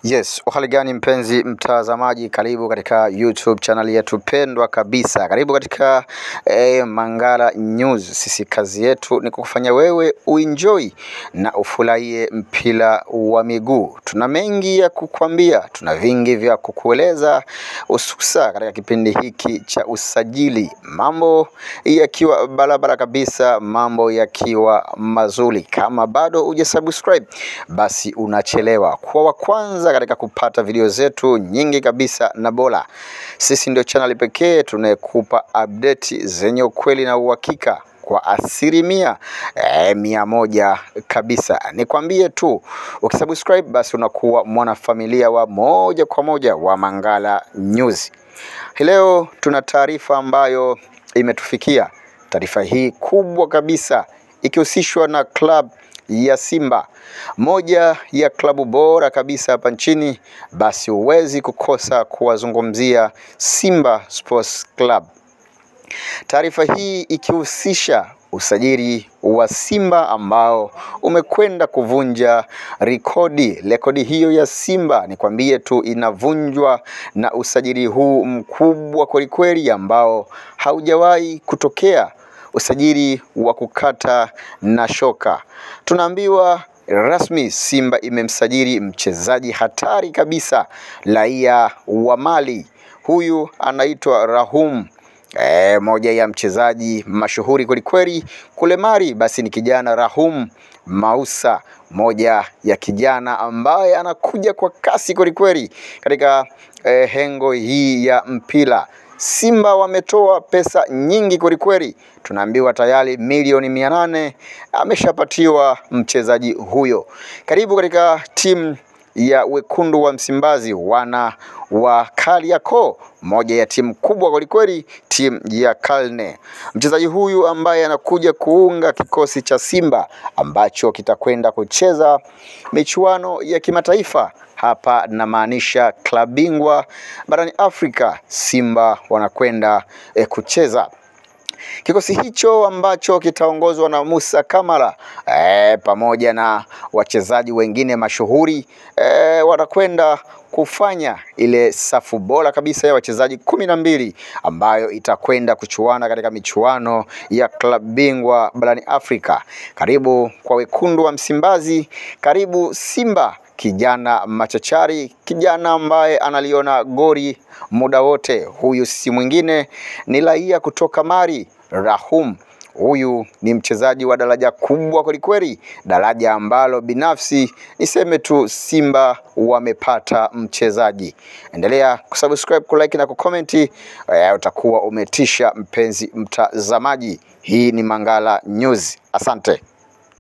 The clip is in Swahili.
Yes, uhali gani mpenzi mtazamaji, karibu katika YouTube channel yetu pendwa kabisa. Karibu katika Mangala News. Sisi kazi yetu ni kukufanya wewe uenjoy na ufurahie mpira wa miguu. Tuna mengi ya kukwambia, tuna vingi vya kukueleza, hususa katika kipindi hiki cha usajili. Mambo yakiwa barabara kabisa, mambo yakiwa mazuri. Kama bado hujasubscribe, basi unachelewa. Kwa wa kwanza katika kupata video zetu nyingi kabisa na bora, sisi ndio channel pekee tunayekupa update zenye ukweli na uhakika kwa asilimia 100 kabisa. Nikwambie tu, ukisubscribe basi unakuwa mwanafamilia wa moja kwa moja wa Mangala News. Leo tuna taarifa ambayo imetufikia. Taarifa hii kubwa kabisa ikihusishwa na club ya Simba, moja ya klabu bora kabisa hapa nchini, basi huwezi kukosa kuwazungumzia Simba Sports Club. Taarifa hii ikihusisha usajili wa Simba ambao umekwenda kuvunja rekodi hiyo ya Simba. Nikwambie tu, inavunjwa na usajili huu mkubwa kwelikweli ambao haujawahi kutokea, usajili wa kukata na shoka. Tunaambiwa rasmi Simba imemsajili mchezaji hatari kabisa, raia wa Mali. Huyu anaitwa Rahum, moja ya mchezaji mashuhuri kwelikweli kule Mali. Basi ni kijana Rahum Mausa, moja ya kijana ambaye anakuja kwa kasi kwelikweli katika hengo hii ya mpira. Simba wametoa pesa nyingi kwelikweli. Tunaambiwa tayari milioni 800 ameshapatiwa mchezaji huyo. Karibu katika timu ya wekundu wa Msimbazi, wana wa Kariakoo, moja ya timu kubwa kwelikweli, timu ya Kalne. Mchezaji huyu ambaye anakuja kuunga kikosi cha Simba ambacho kitakwenda kucheza michuano ya kimataifa. Hapa namaanisha klabu bingwa barani Afrika. Simba wanakwenda kucheza. Kikosi hicho ambacho kitaongozwa na Musa Kamara pamoja na wachezaji wengine mashuhuri watakwenda kufanya ile safu bora kabisa ya wachezaji 12 ambayo itakwenda kuchuana katika michuano ya klabu bingwa barani Afrika. Karibu kwa wekundu wa Msimbazi, karibu Simba. Kijana machachari, kijana ambaye analiona goli muda wote. Huyu si mwingine, ni raia kutoka Mali, Rahum. Huyu ni mchezaji wa daraja kubwa kwelikweli, daraja ambalo binafsi niseme tu Simba wamepata mchezaji. Endelea kusubscribe, kulike na kucomment, utakuwa umetisha mpenzi mtazamaji. Hii ni Mangala News. Asante.